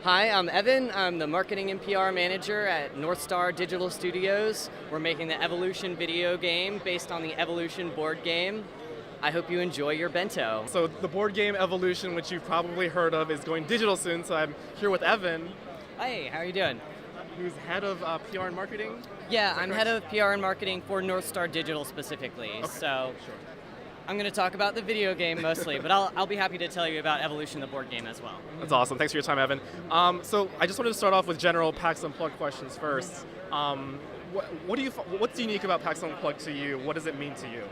Hi, I'm Evan. I'm the marketing and PR manager at North Star Digital Studios. We're making the Evolution video game based on the Evolution board game. I hope you enjoy your bento. So the board game Evolution, which you've probably heard of, is going digital soon, so I'm here with Evan, Hey, how are you doing? who's head of PR and marketing. Yeah, I'm head of PR and marketing for North Star Digital specifically. Okay, So sure. I'm going to talk about the video game mostly, but I'll be happy to tell you about Evolution, the board game as well. That's awesome. Thanks for your time, Evan. So I just wanted to start off with general PAX Unplugged questions first. What's unique about PAX Unplugged to you? What does it mean to you?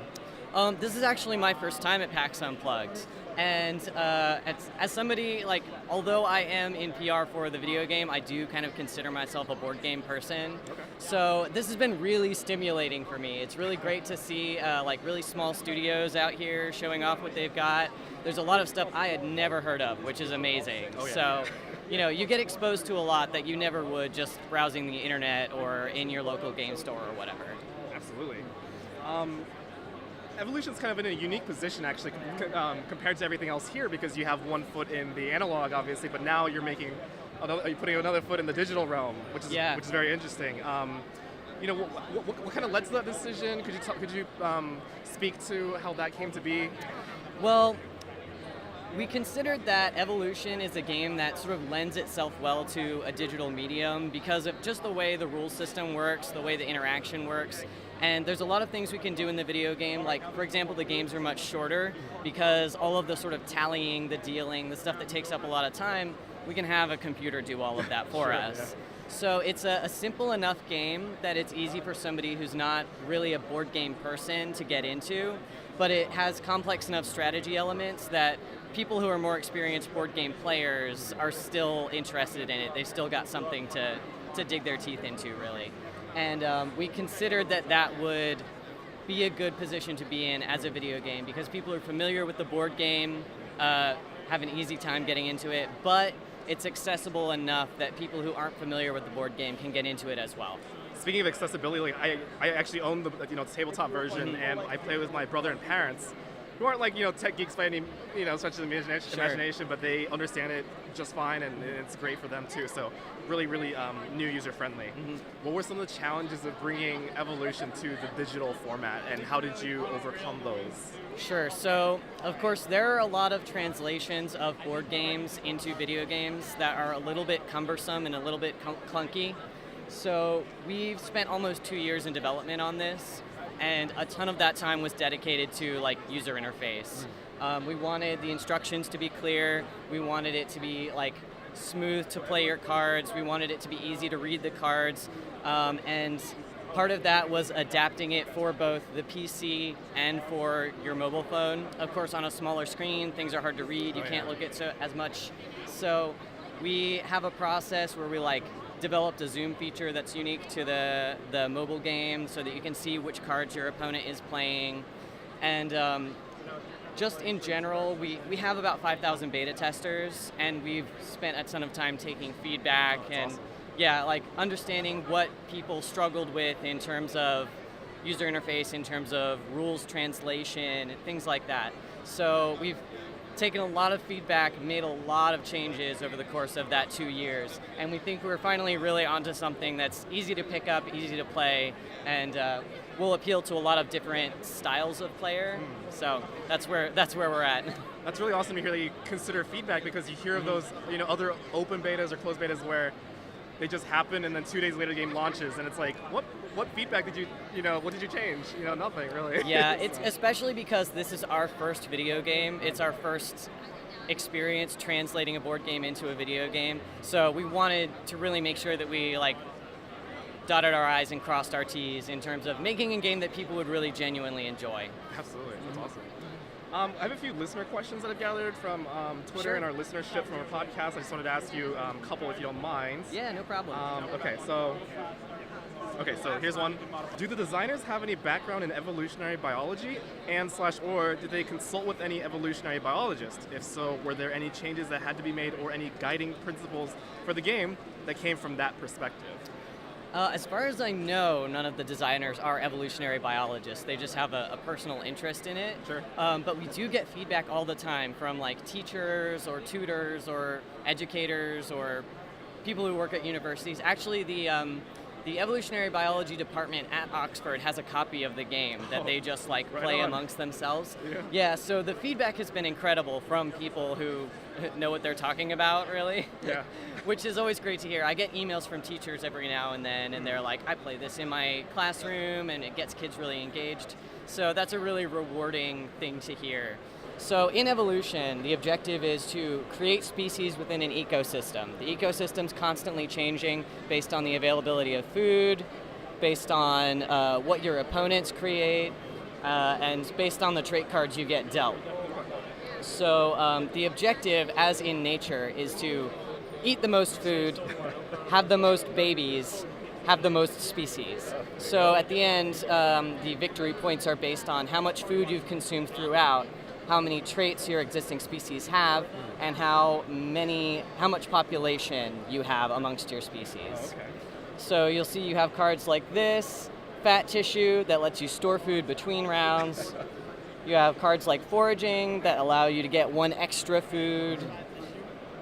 This is actually my first time at PAX Unplugged, and as somebody, although I am in PR for the video game, I do kind of consider myself a board game person. Okay. So this has been really stimulating for me. It's really great to see really small studios out here showing off what they've got. There's a lot of stuff I had never heard of, which is amazing. Oh, yeah. So, you get exposed to a lot that you never would just browsing the internet or in your local game store or whatever. Absolutely. Evolution's kind of in a unique position, actually, compared to everything else here, because you have one foot in the analog, obviously, but now you're putting another foot in the digital realm, which is very interesting. What kind of led to that decision? Could you speak to how that came to be? Well, we considered that Evolution is a game that sort of lends itself well to a digital medium because of just the way the rule system works, the way the interaction works. And there's a lot of things we can do in the video game, like, for example, the games are much shorter because all of the sort of tallying, the dealing, the stuff that takes up a lot of time, we can have a computer do all of that for us. Yeah. So it's a simple enough game that it's easy for somebody who's not really a board game person to get into, but it has complex enough strategy elements that people who are more experienced board game players are still interested in it. They've still got something to dig their teeth into, really. And we considered that would be a good position to be in as a video game because people are familiar with the board game, have an easy time getting into it, but it's accessible enough that people who aren't familiar with the board game can get into it as well. Speaking of accessibility, I actually own the tabletop version, and I play with my brother and parents, who aren't tech geeks by any stretch of the imagination, but they understand it just fine, and it's great for them too. So really new user friendly. Mm-hmm. What were some of the challenges of bringing Evolution to the digital format, and how did you overcome those? Sure. So of course there are a lot of translations of board games into video games that are a little bit cumbersome and a little bit clunky. So we've spent almost 2 years in development on this, and a ton of that time was dedicated to user interface. We wanted the instructions to be clear. We wanted it to be smooth to play your cards. We wanted it to be easy to read the cards, and part of that was adapting it for both the PC and for your mobile phone. Of course, on a smaller screen, things are hard to read. You can't look at as much. So we have a process where we developed a zoom feature that's unique to the mobile game so that you can see which cards your opponent is playing. And just in general, we have about 5,000 beta testers, and we've spent a ton of time taking feedback and awesome. Understanding what people struggled with in terms of user interface, in terms of rules translation, and things like that. So we've taken a lot of feedback, made a lot of changes over the course of that 2 years, and we think we're finally really onto something that's easy to pick up, easy to play, and will appeal to a lot of different styles of player. So that's where we're at. That's really awesome to hear that you consider feedback, because you hear of those other open betas or closed betas where they just happen and then 2 days later the game launches, and it's like, what feedback did what did you change? Nothing really. Yeah, it's especially because this is our first video game. It's our first experience translating a board game into a video game. So we wanted to really make sure that we dotted our I's and crossed our T's in terms of making a game that people would really genuinely enjoy. Absolutely, that's awesome. I have a few listener questions that I've gathered from Twitter. Sure. And our listenership from our podcast. I just wanted to ask you a couple, if you don't mind. Yeah, no problem. Okay, so here's one. Do the designers have any background in evolutionary biology or did they consult with any evolutionary biologist? If so, were there any changes that had to be made or any guiding principles for the game that came from that perspective? As far as I know, none of the designers are evolutionary biologists. They just have a personal interest in it. Sure. But we do get feedback all the time from like teachers or tutors or educators or people who work at universities. Actually, the evolutionary biology department at Oxford has a copy of the game that they just like play amongst themselves. Yeah, so the feedback has been incredible from people who know what they're talking about, really. Yeah. Which is always great to hear. I get emails from teachers every now and then, and they're like, I play this in my classroom, and it gets kids really engaged. So that's a really rewarding thing to hear. So in evolution, the objective is to create species within an ecosystem. The ecosystem's constantly changing based on the availability of food, based on what your opponents create, and based on the trait cards you get dealt. So the objective, as in nature, is to eat the most food, have the most babies, have the most species. So at the end, the victory points are based on how much food you've consumed throughout, how many traits your existing species have, and how much population you have amongst your species. So you'll see you have cards like this, fat tissue that lets you store food between rounds. You have cards like foraging that allow you to get one extra food.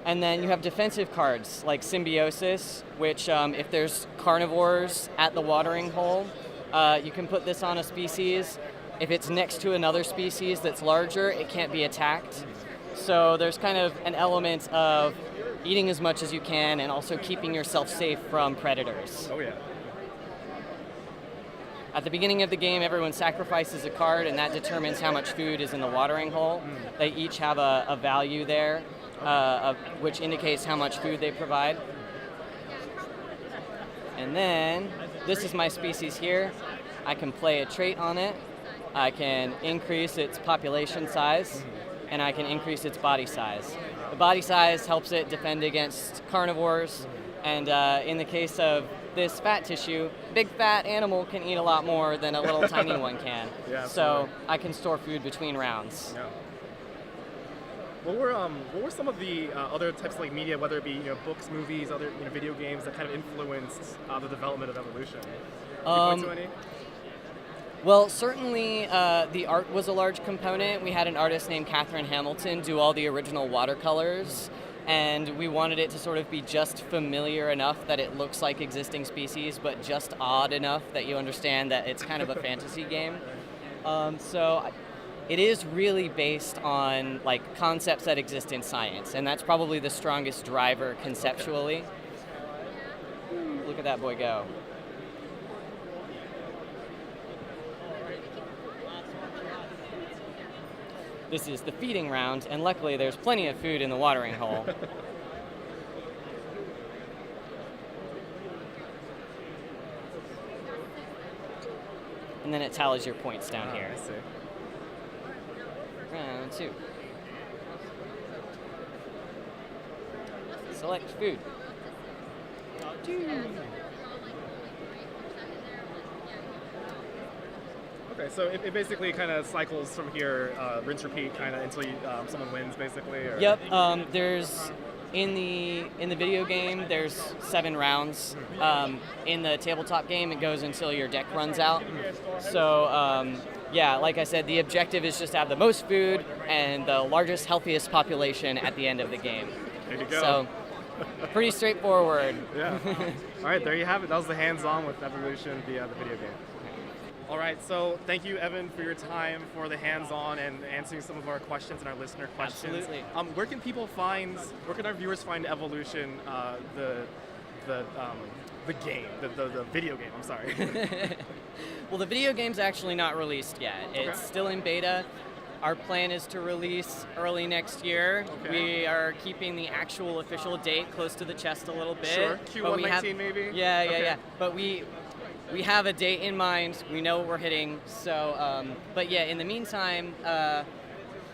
And then you have defensive cards like symbiosis, which if there's carnivores at the watering hole, you can put this on a species. If it's next to another species that's larger, it can't be attacked. So there's kind of an element of eating as much as you can and also keeping yourself safe from predators. Oh yeah. At the beginning of the game, everyone sacrifices a card, and that determines how much food is in the watering hole. They each have a value there, which indicates how much food they provide. And then, this is my species here. I can play a trait on it. I can increase its population size, and I can increase its body size. The body size helps it defend against carnivores, and in the case of this fat tissue, big fat animal can eat a lot more than a little tiny one can. Yeah, so I can store food between rounds. Yeah. What were some of the other types of like media, whether it be books, movies, other video games that kind of influenced the development of evolution? Can you point to any? Well, certainly the art was a large component. We had an artist named Catherine Hamilton do all the original watercolors, and we wanted it to sort of be just familiar enough that it looks like existing species, but just odd enough that you understand that it's kind of a fantasy game. So it is really based on like concepts that exist in science, and that's probably the strongest driver conceptually. Look at that boy go. This is the feeding round, and luckily there's plenty of food in the watering hole. And then it tallies your points down here. I see. Round 2. Select food. Okay, so it basically kind of cycles from here, rinse, repeat, kind of until someone wins, basically. Or? Yep. There's in the video game there's 7 rounds. In the tabletop game, it goes until your deck runs out. So yeah, like I said, the objective is just to have the most food and the largest, healthiest population at the end of the game. There you go. So pretty straightforward. Yeah. All right, there you have it. That was the hands-on with evolution via the video game. All right, so thank you, Evin, for your time, for the hands-on and answering some of our questions and our listener questions. Absolutely. Where can our viewers find Evolution, the game, the video game? I'm sorry. Well, the video game's actually not released yet. It's still in beta. Our plan is to release early next year. Okay. We are keeping the actual official date close to the chest a little bit. Sure, Q1 19 maybe? Yeah. But we have a date in mind. We know what we're hitting. So, but yeah, in the meantime,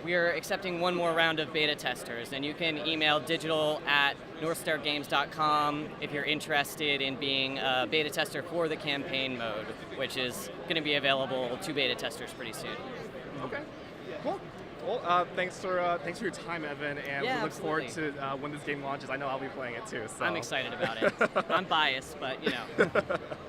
we are accepting one more round of beta testers, and you can email digital@northstargames.com if you're interested in being a beta tester for the campaign mode, which is going to be available to beta testers pretty soon. Okay. Cool. Well, thanks for your time, Evin, and Yeah, we look forward absolutely. to when this game launches. I know I'll be playing it too. So. I'm excited about it. I'm biased, but you know.